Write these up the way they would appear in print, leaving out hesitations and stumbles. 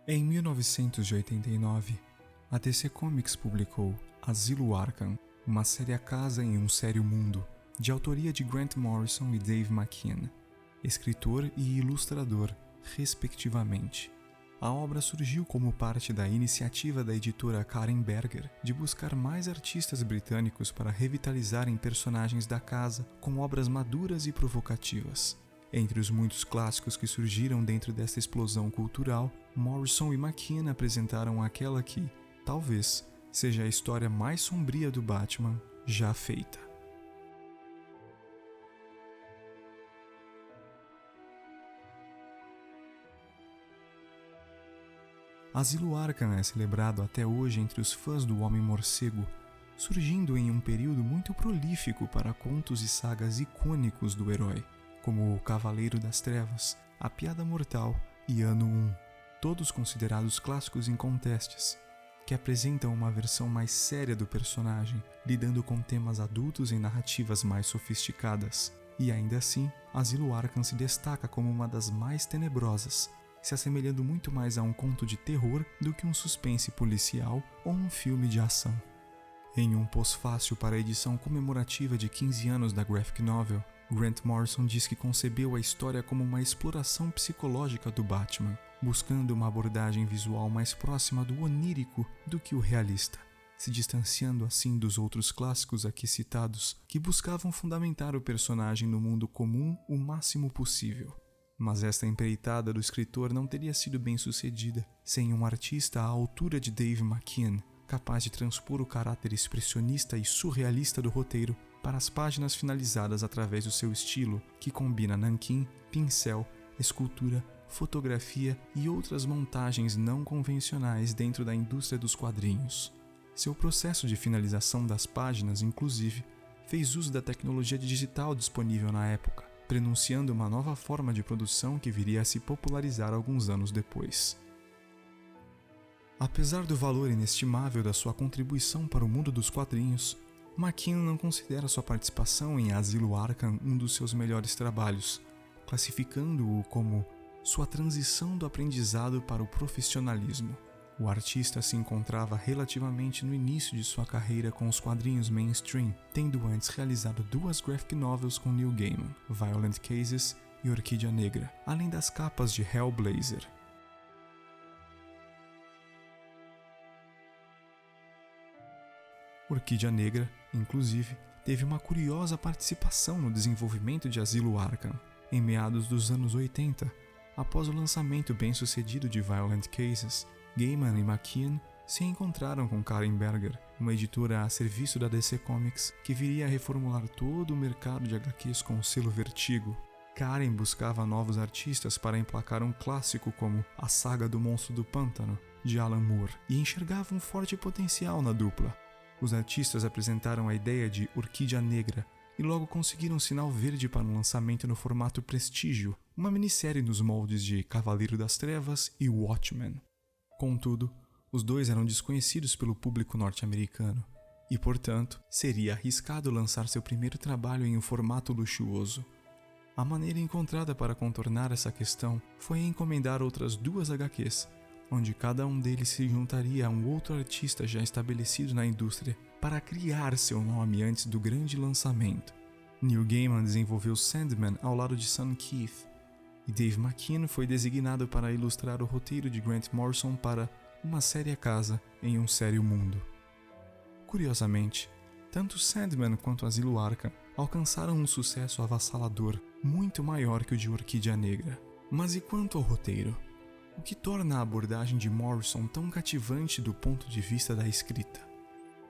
Em 1989, a DC Comics publicou Asilo Arkham, uma séria casa em um sério mundo, de autoria de Grant Morrison e Dave McKean, escritor e ilustrador, respectivamente. A obra surgiu como parte da iniciativa da editora Karen Berger de buscar mais artistas britânicos para revitalizarem personagens da casa com obras maduras e provocativas. Entre os muitos clássicos que surgiram dentro dessa explosão cultural, Morrison e McKean apresentaram aquela que, talvez, seja a história mais sombria do Batman já feita. Asilo Arkham é celebrado até hoje entre os fãs do Homem-Morcego, surgindo em um período muito prolífico para contos e sagas icônicos do herói, como O Cavaleiro das Trevas, A Piada Mortal e Ano 1, todos considerados clássicos incontestes, que apresentam uma versão mais séria do personagem, lidando com temas adultos em narrativas mais sofisticadas. E ainda assim, Asilo Arkham se destaca como uma das mais tenebrosas, se assemelhando muito mais a um conto de terror do que um suspense policial ou um filme de ação. Em um pós-fácil para a edição comemorativa de 15 anos da graphic novel, Grant Morrison diz que concebeu a história como uma exploração psicológica do Batman, buscando uma abordagem visual mais próxima do onírico do que o realista, se distanciando assim dos outros clássicos aqui citados, que buscavam fundamentar o personagem no mundo comum o máximo possível. Mas esta empreitada do escritor não teria sido bem sucedida sem um artista à altura de Dave McKean, capaz de transpor o caráter expressionista e surrealista do roteiro para as páginas finalizadas através do seu estilo, que combina nanquim, pincel, escultura, fotografia e outras montagens não convencionais dentro da indústria dos quadrinhos. Seu processo de finalização das páginas, inclusive, fez uso da tecnologia digital disponível na época, prenunciando uma nova forma de produção que viria a se popularizar alguns anos depois. Apesar do valor inestimável da sua contribuição para o mundo dos quadrinhos, McKean não considera sua participação em Asilo Arkham um dos seus melhores trabalhos, classificando-o como sua transição do aprendizado para o profissionalismo. O artista se encontrava relativamente no início de sua carreira com os quadrinhos mainstream, tendo antes realizado 2 graphic novels com Neil Gaiman, Violent Cases e Orquídea Negra, além das capas de Hellblazer. Orquídea Negra, inclusive, teve uma curiosa participação no desenvolvimento de Asilo Arkham, em meados dos anos 80, após o lançamento bem-sucedido de Violent Cases. Gaiman e McKean se encontraram com Karen Berger, uma editora a serviço da DC Comics que viria a reformular todo o mercado de HQs com o selo Vertigo. Karen buscava novos artistas para emplacar um clássico como A Saga do Monstro do Pântano, de Alan Moore, e enxergava um forte potencial na dupla. Os artistas apresentaram a ideia de Orquídea Negra e logo conseguiram sinal verde para um lançamento no formato Prestígio, uma minissérie nos moldes de Cavaleiro das Trevas e Watchmen. Contudo, os dois eram desconhecidos pelo público norte-americano e, portanto, seria arriscado lançar seu primeiro trabalho em um formato luxuoso. A maneira encontrada para contornar essa questão foi encomendar outras 2 HQs, onde cada um deles se juntaria a um outro artista já estabelecido na indústria para criar seu nome antes do grande lançamento. Neil Gaiman desenvolveu Sandman ao lado de Sam Keith, e Dave McKean foi designado para ilustrar o roteiro de Grant Morrison para Uma Séria Casa em um Sério Mundo. Curiosamente, tanto Sandman quanto Asilo Arkham alcançaram um sucesso avassalador, muito maior que o de Orquídea Negra. Mas e quanto ao roteiro? O que torna a abordagem de Morrison tão cativante do ponto de vista da escrita?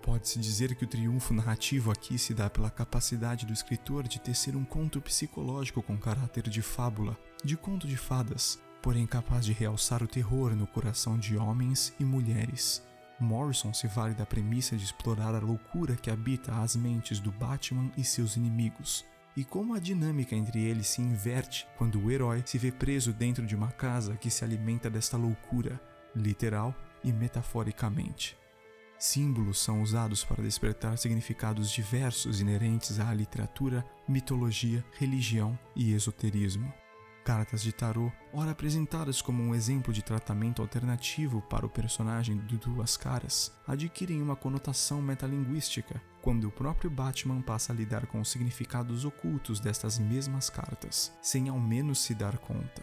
Pode-se dizer que o triunfo narrativo aqui se dá pela capacidade do escritor de tecer um conto psicológico com caráter de fábula, de conto de fadas, porém capaz de realçar o terror no coração de homens e mulheres. Morrison se vale da premissa de explorar a loucura que habita as mentes do Batman e seus inimigos, e como a dinâmica entre eles se inverte quando o herói se vê preso dentro de uma casa que se alimenta desta loucura, literal e metaforicamente. Símbolos são usados para despertar significados diversos inerentes à literatura, mitologia, religião e esoterismo. Cartas de tarô, ora apresentadas como um exemplo de tratamento alternativo para o personagem de Duas Caras, adquirem uma conotação metalinguística quando o próprio Batman passa a lidar com os significados ocultos destas mesmas cartas, sem ao menos se dar conta.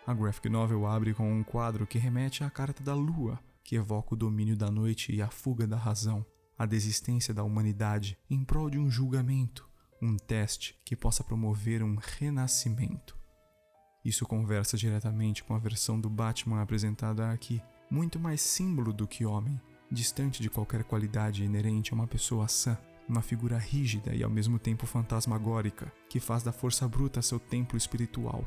A graphic novel abre com um quadro que remete à carta da Lua, que evoca o domínio da noite e a fuga da razão, a desistência da humanidade em prol de um julgamento, um teste que possa promover um renascimento. Isso conversa diretamente com a versão do Batman apresentada aqui, muito mais símbolo do que homem, distante de qualquer qualidade inerente a uma pessoa sã, uma figura rígida e ao mesmo tempo fantasmagórica, que faz da força bruta seu templo espiritual,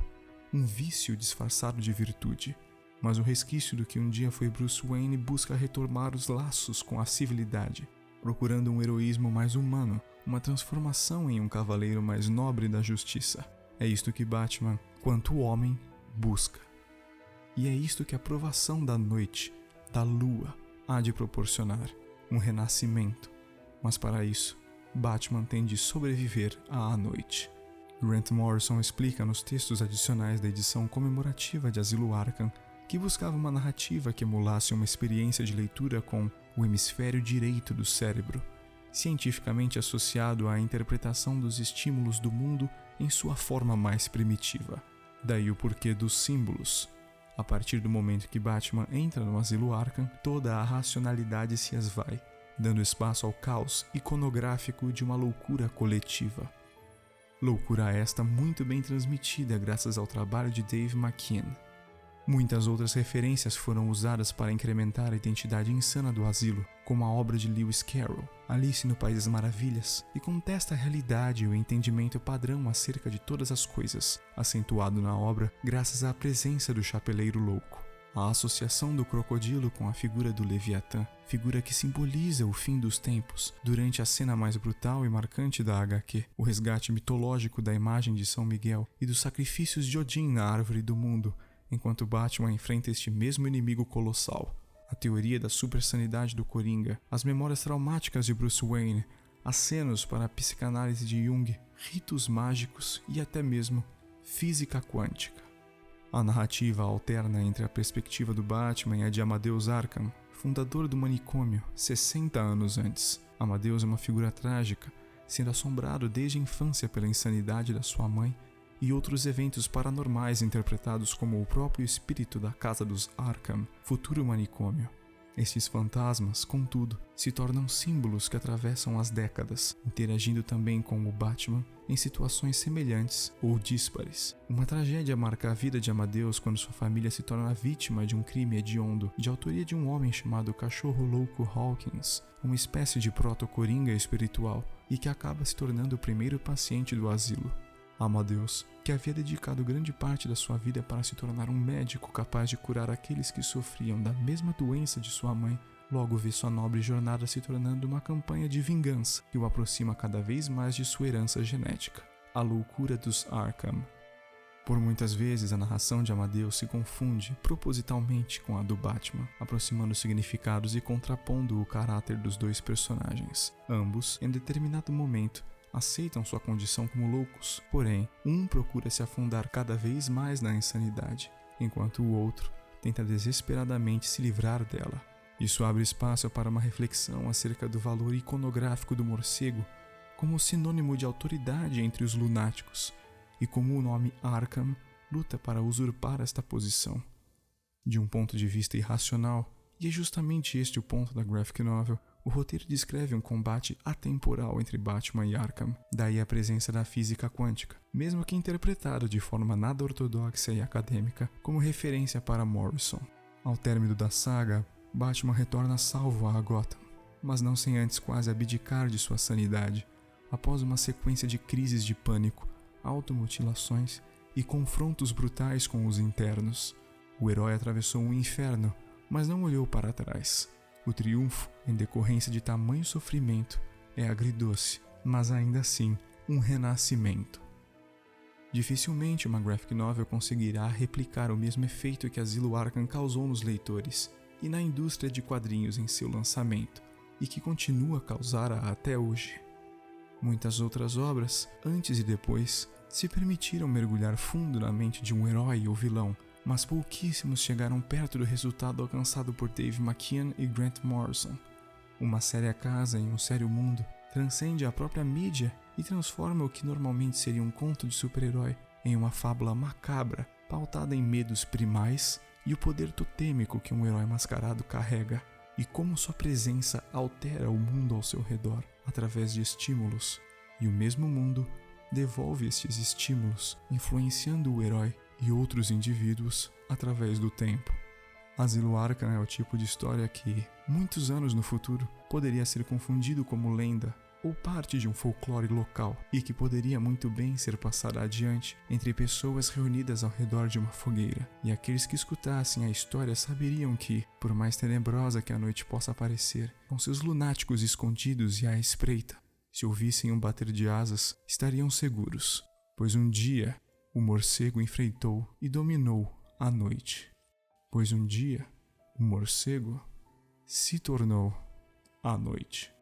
um vício disfarçado de virtude. Mas o resquício do que um dia foi Bruce Wayne busca retomar os laços com a civilidade, procurando um heroísmo mais humano, uma transformação em um cavaleiro mais nobre da justiça. É isto que Batman, quanto homem, busca. E é isto que a provação da noite, da lua, há de proporcionar, um renascimento. Mas para isso, Batman tem de sobreviver à noite. Grant Morrison explica nos textos adicionais da edição comemorativa de Asilo Arkham que buscava uma narrativa que emulasse uma experiência de leitura com o hemisfério direito do cérebro, cientificamente associado à interpretação dos estímulos do mundo em sua forma mais primitiva. Daí o porquê dos símbolos. A partir do momento que Batman entra no Asilo Arkham, toda a racionalidade se esvai, dando espaço ao caos iconográfico de uma loucura coletiva. Loucura esta muito bem transmitida graças ao trabalho de Dave McKean. Muitas outras referências foram usadas para incrementar a identidade insana do asilo, como a obra de Lewis Carroll, Alice no País das Maravilhas, que contesta a realidade e o entendimento padrão acerca de todas as coisas, acentuado na obra graças à presença do Chapeleiro Louco. A associação do crocodilo com a figura do Leviatã, figura que simboliza o fim dos tempos, durante a cena mais brutal e marcante da HQ, o resgate mitológico da imagem de São Miguel e dos sacrifícios de Odin na Árvore do Mundo, enquanto Batman enfrenta este mesmo inimigo colossal. A teoria da supersanidade do Coringa, as memórias traumáticas de Bruce Wayne, acenos para a psicanálise de Jung, ritos mágicos e até mesmo física quântica. A narrativa alterna entre a perspectiva do Batman e a de Amadeus Arkham, fundador do manicômio 60 anos antes. Amadeus é uma figura trágica, sendo assombrado desde a infância pela insanidade da sua mãe e outros eventos paranormais interpretados como o próprio espírito da Casa dos Arkham, futuro manicômio. Estes fantasmas, contudo, se tornam símbolos que atravessam as décadas, interagindo também com o Batman em situações semelhantes ou díspares. Uma tragédia marca a vida de Amadeus quando sua família se torna vítima de um crime hediondo de autoria de um homem chamado Cachorro Louco Hawkins, uma espécie de proto-coringa espiritual, e que acaba se tornando o primeiro paciente do asilo. Amadeus, que havia dedicado grande parte da sua vida para se tornar um médico capaz de curar aqueles que sofriam da mesma doença de sua mãe, logo vê sua nobre jornada se tornando uma campanha de vingança que o aproxima cada vez mais de sua herança genética, a loucura dos Arkham. Por muitas vezes a narração de Amadeus se confunde propositalmente com a do Batman, aproximando significados e contrapondo o caráter dos dois personagens. Ambos, em determinado momento, aceitam sua condição como loucos, porém, um procura se afundar cada vez mais na insanidade, enquanto o outro tenta desesperadamente se livrar dela. Isso abre espaço para uma reflexão acerca do valor iconográfico do morcego como sinônimo de autoridade entre os lunáticos e como o nome Arkham luta para usurpar esta posição. De um ponto de vista irracional, e é justamente este o ponto da graphic novel, o roteiro descreve um combate atemporal entre Batman e Arkham, daí a presença da física quântica, mesmo que interpretada de forma nada ortodoxa e acadêmica como referência para Morrison. Ao término da saga, Batman retorna salvo a Gotham, mas não sem antes quase abdicar de sua sanidade, após uma sequência de crises de pânico, automutilações e confrontos brutais com os internos. O herói atravessou um inferno, mas não olhou para trás. O triunfo, em decorrência de tamanho sofrimento, é agridoce, mas ainda assim um renascimento. Dificilmente uma graphic novel conseguirá replicar o mesmo efeito que Asilo Arkham causou nos leitores e na indústria de quadrinhos em seu lançamento, e que continua a causar até hoje. Muitas outras obras, antes e depois, se permitiram mergulhar fundo na mente de um herói ou vilão, mas pouquíssimos chegaram perto do resultado alcançado por Dave McKean e Grant Morrison. Uma séria casa em um sério mundo transcende a própria mídia e transforma o que normalmente seria um conto de super-herói em uma fábula macabra, pautada em medos primais e o poder totêmico que um herói mascarado carrega, e como sua presença altera o mundo ao seu redor através de estímulos, e o mesmo mundo devolve estes estímulos, influenciando o herói e outros indivíduos através do tempo. Asilo Arkham é o tipo de história que, muitos anos no futuro, poderia ser confundido como lenda ou parte de um folclore local e que poderia muito bem ser passada adiante entre pessoas reunidas ao redor de uma fogueira. E aqueles que escutassem a história saberiam que, por mais tenebrosa que a noite possa parecer, com seus lunáticos escondidos e à espreita, se ouvissem um bater de asas, estariam seguros, pois um dia o morcego enfrentou e dominou a noite. Pois um dia o morcego se tornou a noite.